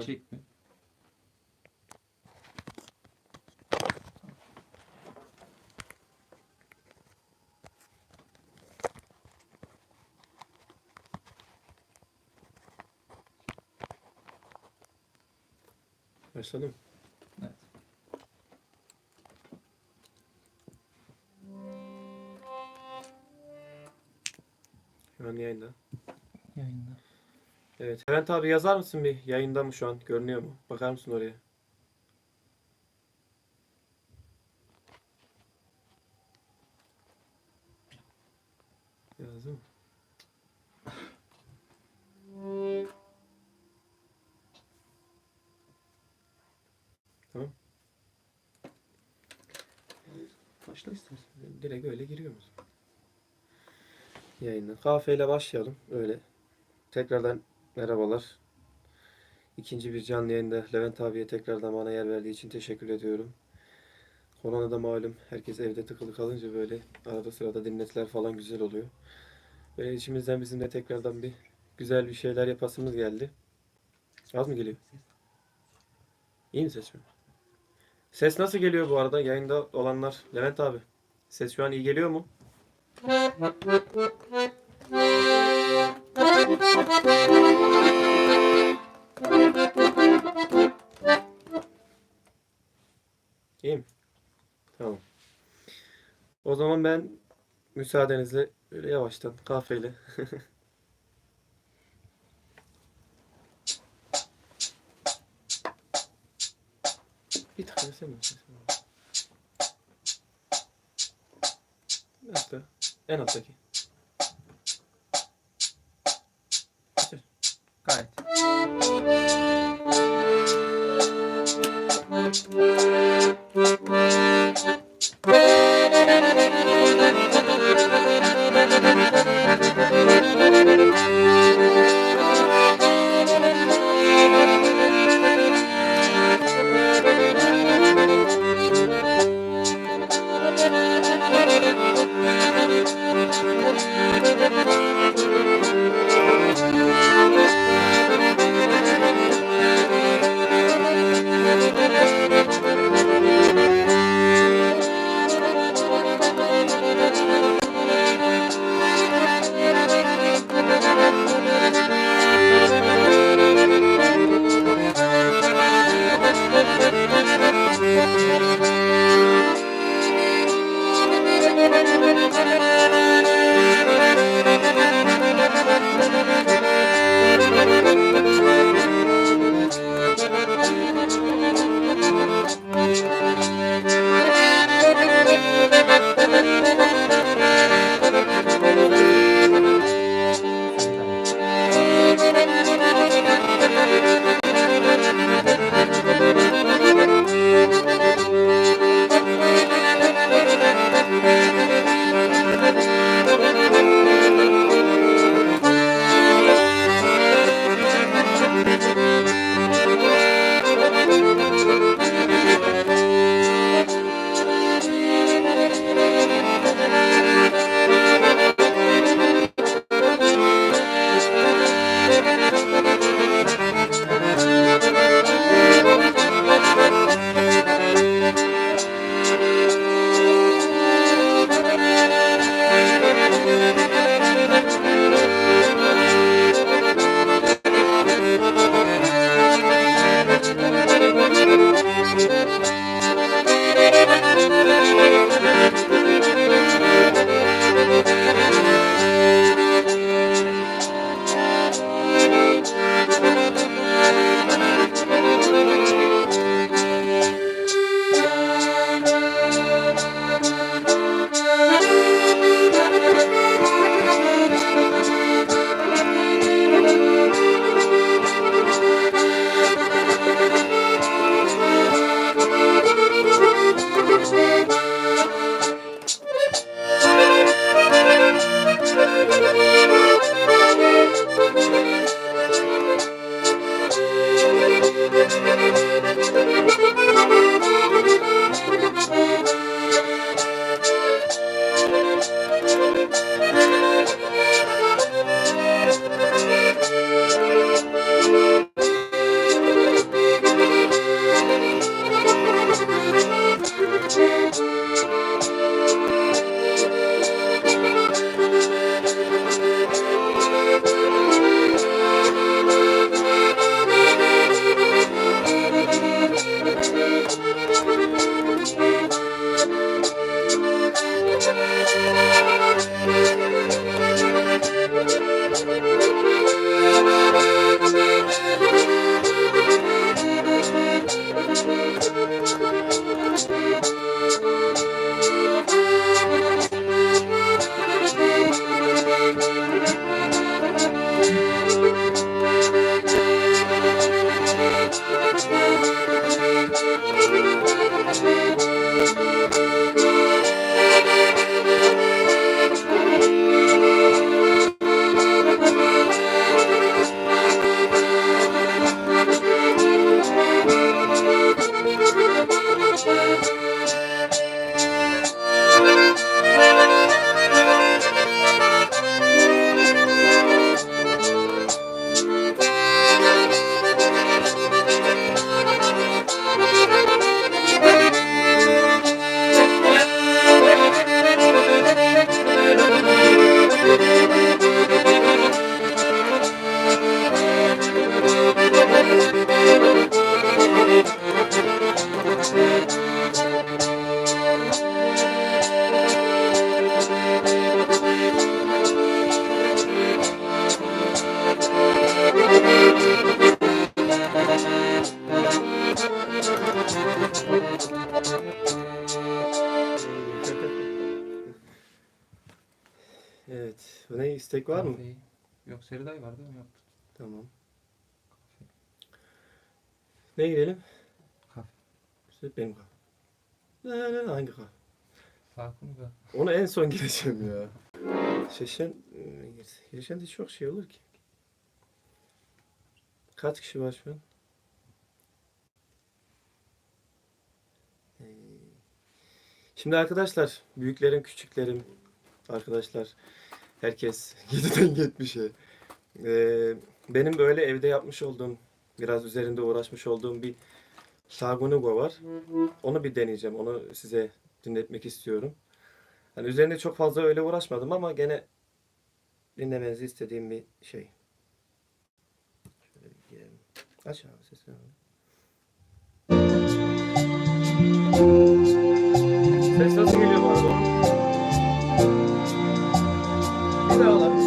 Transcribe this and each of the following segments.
Çek mi? Başladım. Evet. Şu an yayında. Yayında. Evet. Levent abi yazar mısın bir? Yayında mı şu an? Görünüyor mu? Bakar mısın oraya? Yazdım. Tamam. Başla istersen. Direkt öyle giriyor musun? Yayına. Kahveyle başlayalım. Öyle. Tekrardan merhabalar. İkinci bir canlı yayında Levent abiye tekrardan bana yer verdiği için teşekkür ediyorum. Koronada malum herkes evde tıkılı kalınca böyle arada sırada dinletiler falan güzel oluyor. Böyle içimizden bizim de tekrardan bir güzel bir şeyler yapasımız geldi. Az mı geliyor? İyi mi ses şu an? Ses nasıl geliyor bu arada yayında olanlar? Levent abi. Ses şu an iyi geliyor mu? İyi mi? Tamam. O zaman ben müsaadenizle böyle yavaştan kahveyle bir tane versene. Biraz da en alttaki. Gayet. İstek var mı? Kahveyi. Yok, Seriday vardı mı? Yaptı. Tamam. Ne girelim? Kahve. İşte benim kahve. Hangi kahve? Farkında. Onu en son gireceğim ya. Şeşen de çok şey olur ki. Kaç kişi var şu an? Şimdi arkadaşlar, büyüklerim, küçüklerim, arkadaşlar, herkes 7'den 70'e. Benim böyle evde yapmış olduğum, biraz üzerinde uğraşmış olduğum bir Sagunugo var. Onu bir deneyeceğim. Onu size dinletmek istiyorum. Hani üzerinde çok fazla öyle uğraşmadım ama gene dinlemenizi istediğim bir şey. Şöyle bir girelim. Aç abi sesini. Ses nasıl geliyor bu arada? Bir daha alalım.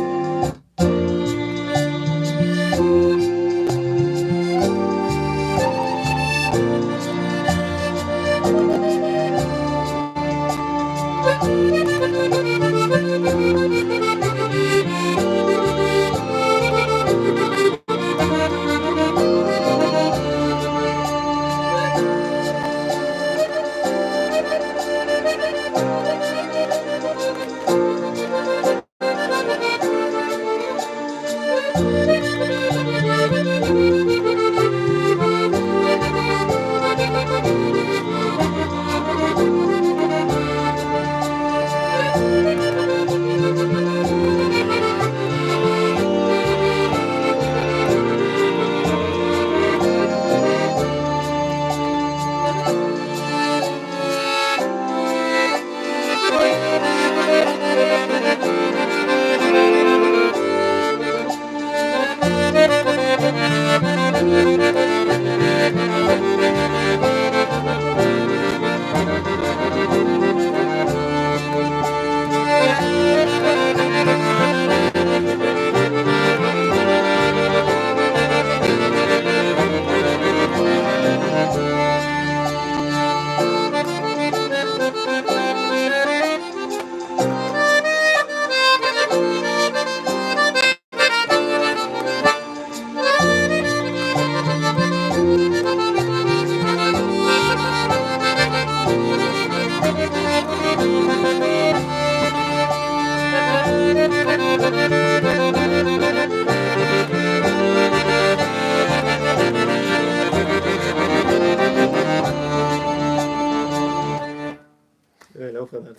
Öyle o kadar.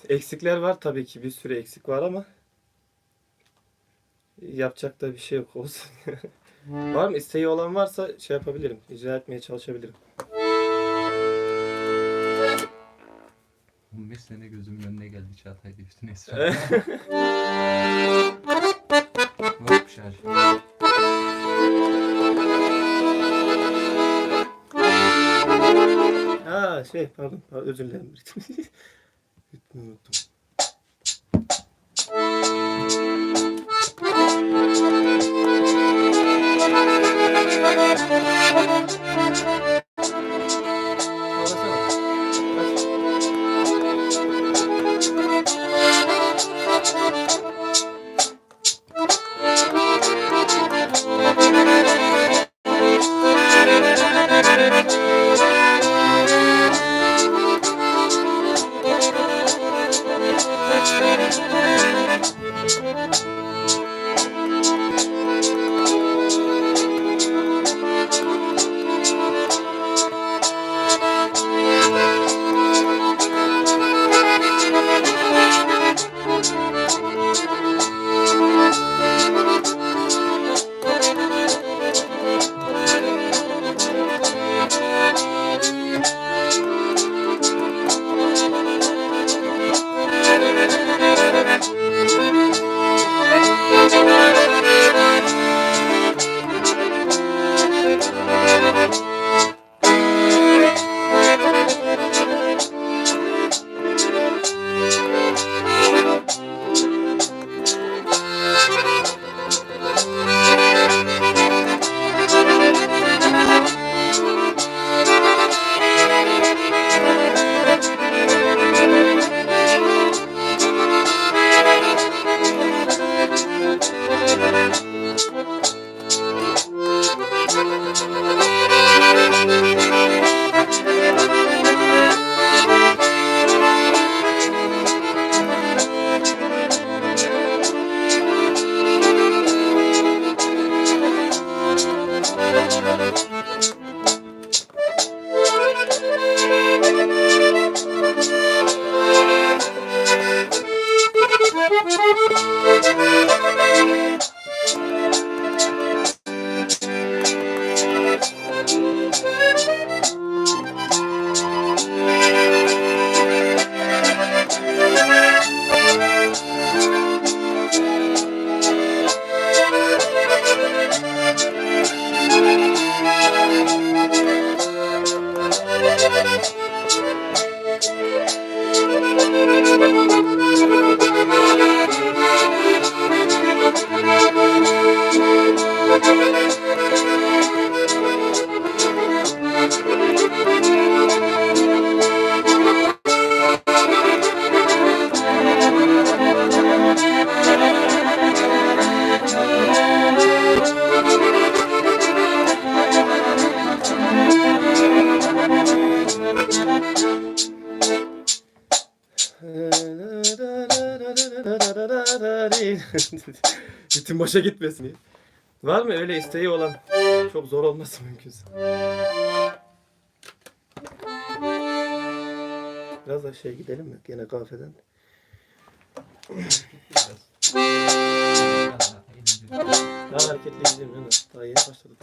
Eksikler var tabii ki, bir sürü eksik var ama yapacak da bir şey yok, olsun. Var mı? İsteği olan varsa şey yapabilirim. İcra etmeye çalışabilirim. 15 sene gözümün önüne geldi Çağatay Liftin Esra. Varmış her şey. Pardon, özür dilerim. Ritmi unuttum. Ritim boşa gitmesin. Var mı öyle isteği olan? Çok zor olması mümkünse. Biraz da şey gidelim mi? Gene kafeden. Daha hareketli gidelim değil mi? Daha yeni başladık.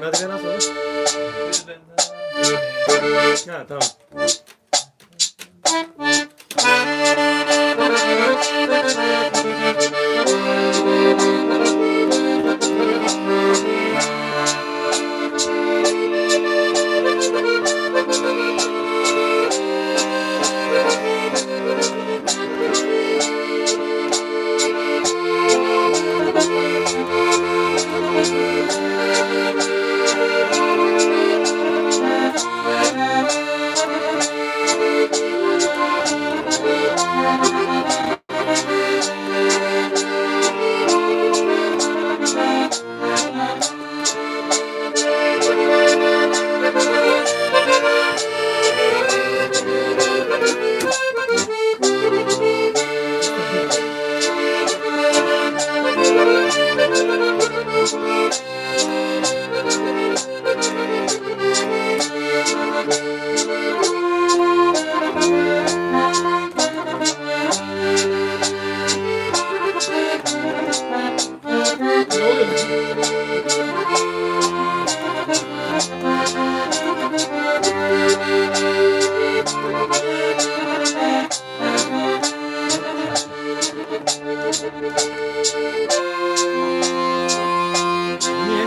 Hadi ben nasıl? Ha tamam. Ne oluyor? Niye?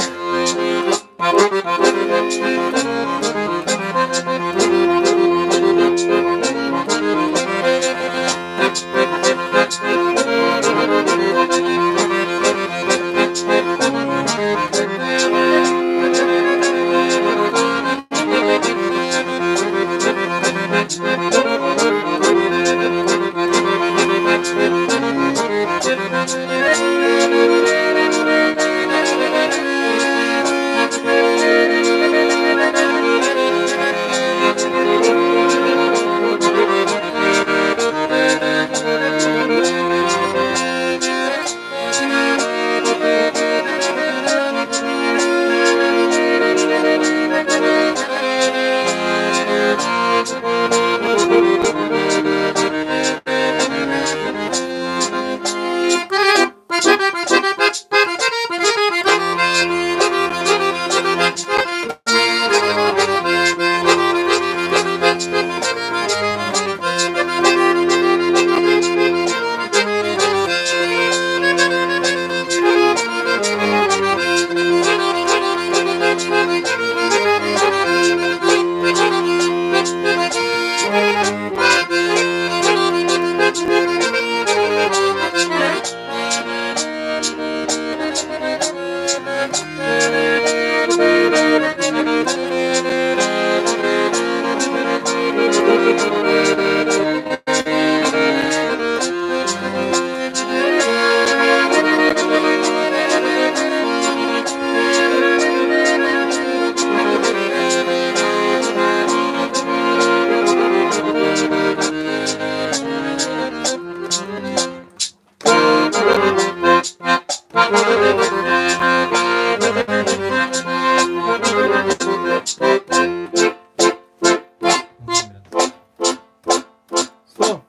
Son.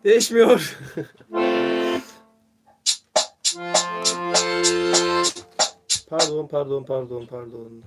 Değişmiyor. Pardon.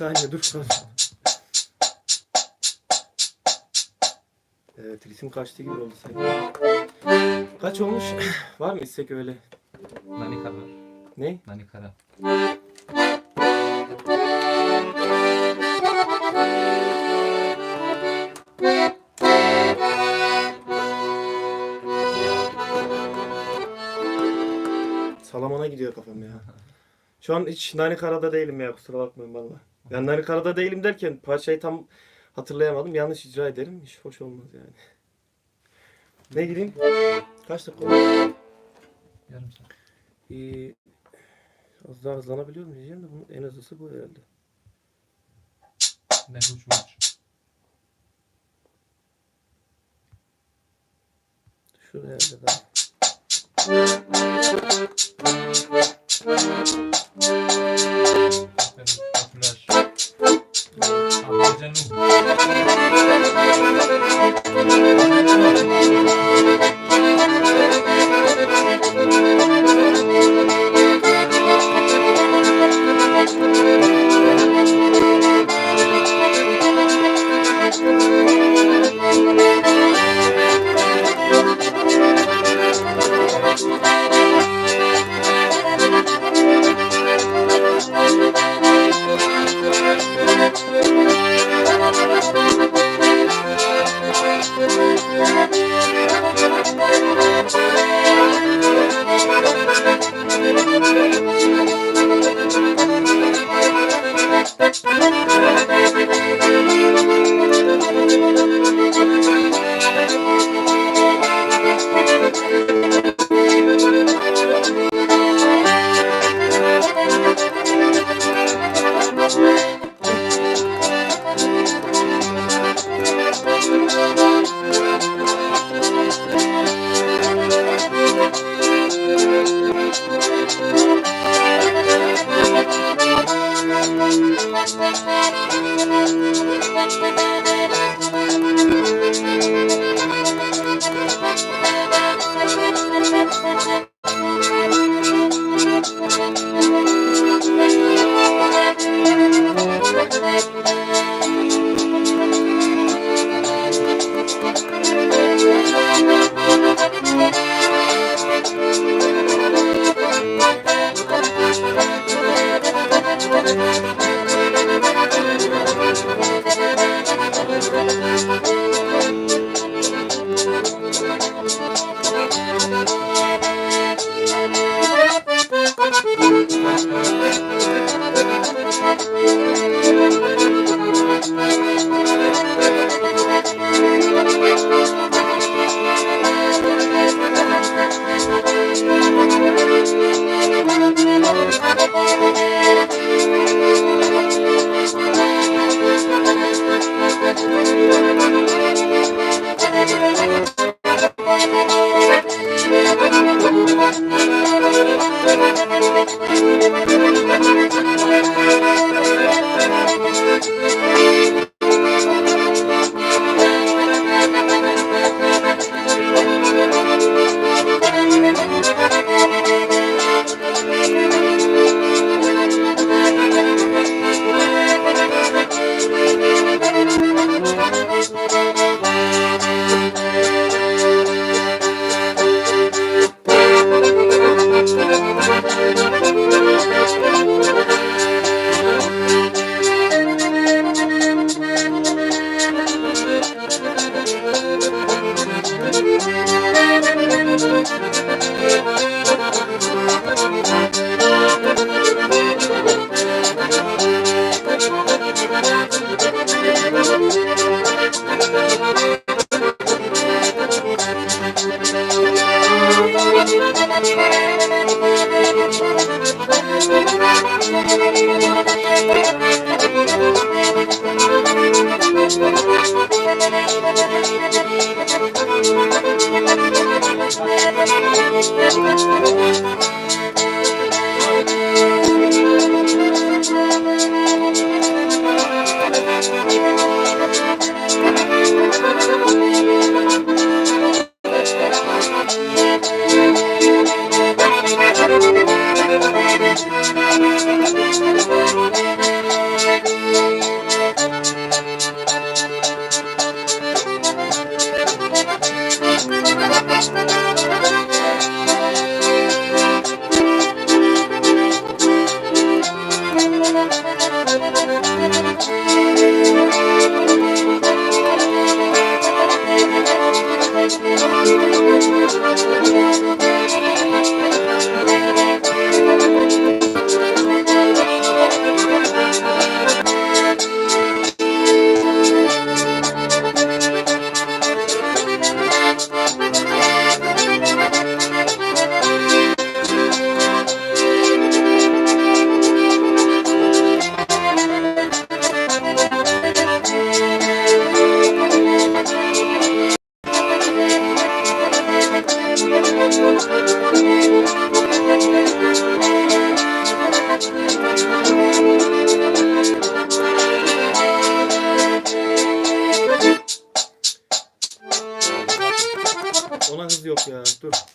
saniye dur. Evet, ritim kaçtı gibi oldu sanki. Kaç olmuş? Var mı istek öyle? Nani Kara. Ne? Nani Kara. Salamana gidiyor kafam ya. Şu an hiç Nani Kara'da değilim ya, kusura bakmayın valla. Yani Nani Kara'da değilim derken parçayı tam hatırlayamadım. Yanlış icra ederim. Hiç hoş olmaz yani. Ne gireyim? Kaç dakika oldu? Yarım saat. Az daha hızlanabiliyor mu diyeceğim de bunun en hızlısı bu herhalde. Ne huç huç. Şurada herhalde daha. Flash. Abdülcanu.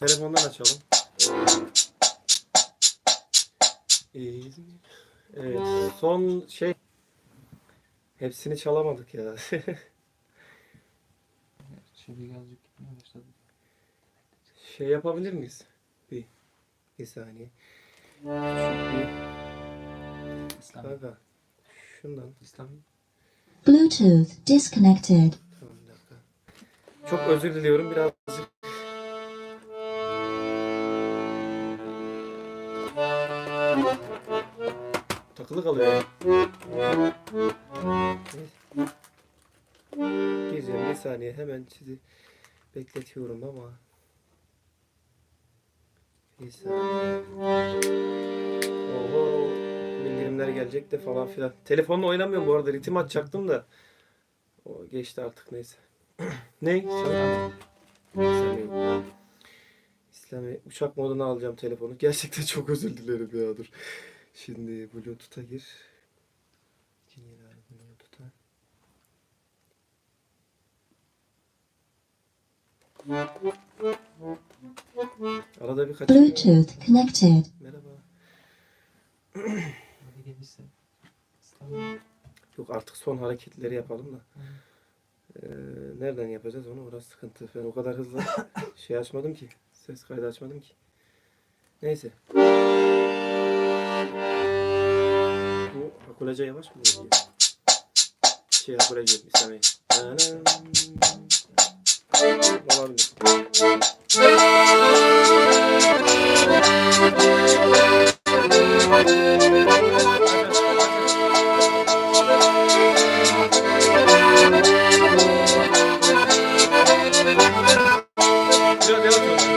telefondan açalım. Evet, son şey. Hepsini çalamadık ya. Şimdi birazcık gitmeye başladı. Şey yapabilir miyiz? Bir saniye. Küçük İslami. kanka. Şundan. İslami. Bluetooth disconnected. Tamam, bir dakika. Çok özür diliyorum. Birazcık takılı kalıyor. Gireceğim bir saniye. Hemen sizi bekletiyorum ama. Bir saniye. Oho. Bildirimler gelecek de falan filan. Telefonla oynamıyorum bu arada. Ritim açacaktım da. O geçti artık, neyse. Ne? İslami. İslami. Uçak moduna alacağım telefonu. Gerçekten çok özür dilerim ya, dur. Şimdi Bluetooth'a gir. Bluetooth'a. Arada bir kaçıyor. Bluetooth connected. Merhaba. Hadi gelirse. İslami. Yok, artık son hareketleri yapalım da. Nereden yapacağız onu? Orası sıkıntı. Ben o kadar hızlı şey açmadım ki. Ses kaydı açmadım ki. Neyse. Bu Akulaca yavaş mı oluyor? Akulaca İslami. Olabilir. Biraz yavaş olsun.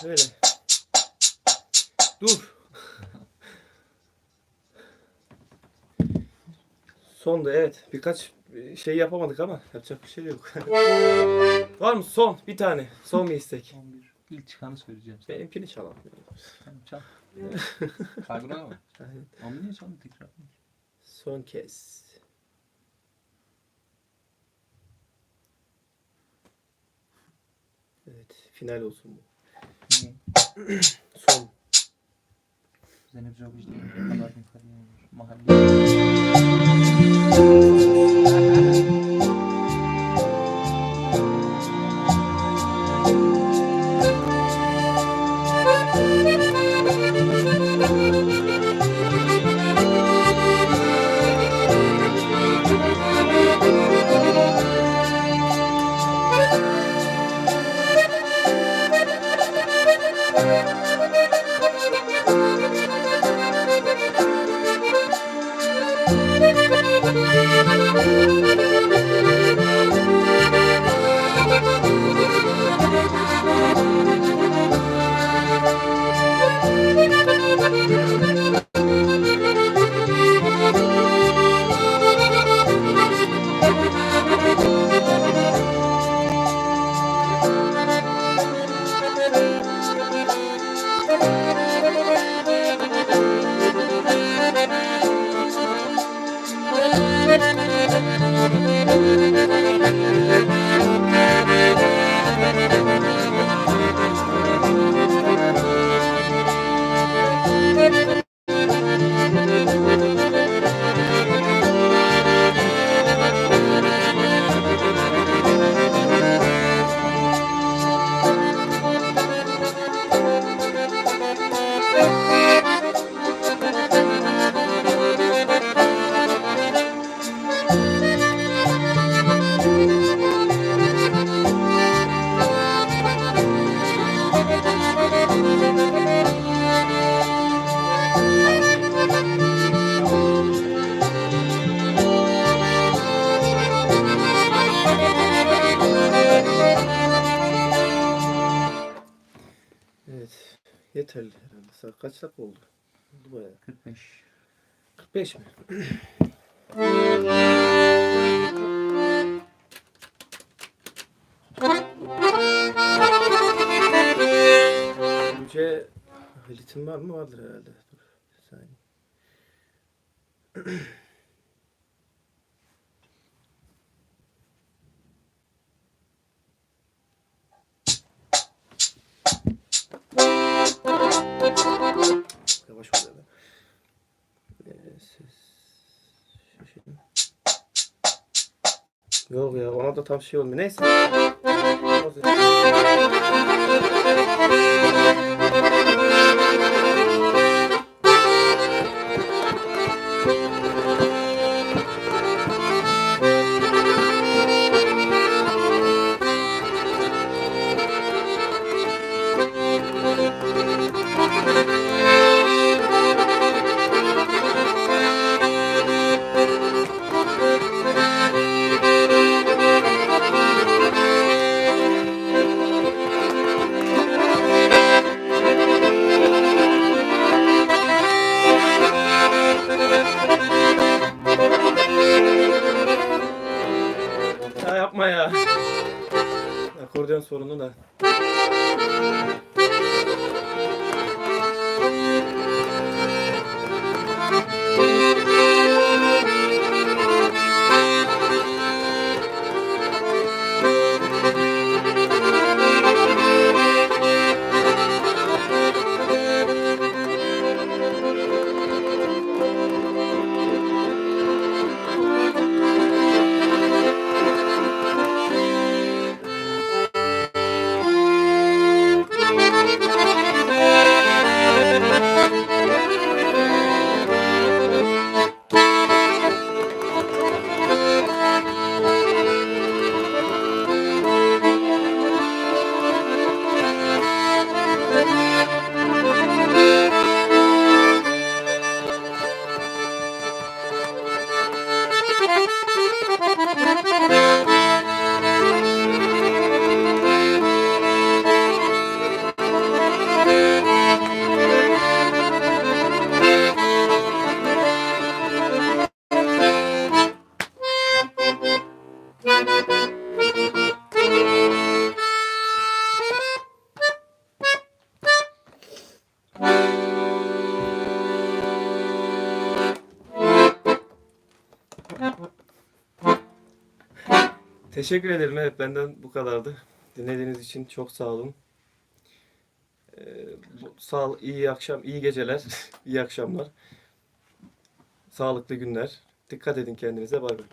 Öyle. Dur. Sondu evet. Birkaç şey yapamadık ama yapacak bir şey yok. Var mı son bir tane? Son bir istek. Son bir. İlk çıkanı söyleyeceğim. Benimkini çalalım. Tamam çal. Kalbine mı? Ama niye çaldın tekrar? Son kez. Evet, final olsun bu. Niye? Son. Zeynep Job işte. Kabartın kariyer. Mahalle. Yeterli herhalde. Saat kaç dakika oldu? Oldu bayağı. 45. 45 mi? Yüce ritim var mı? Vardır herhalde. Dur bir saniye. Yavaş ol ya. Ses. Şaşırdım. Yok ya ona da tam şey olmuyor. Neyse. Ya yapma ya. Akordeon sorunu da. Teşekkür ederim. Evet benden bu kadardı. Dinlediğiniz için çok sağ olun. Sağ ol, iyi akşam, iyi geceler, iyi akşamlar. Sağlıklı günler. Dikkat edin kendinize. Bay bay.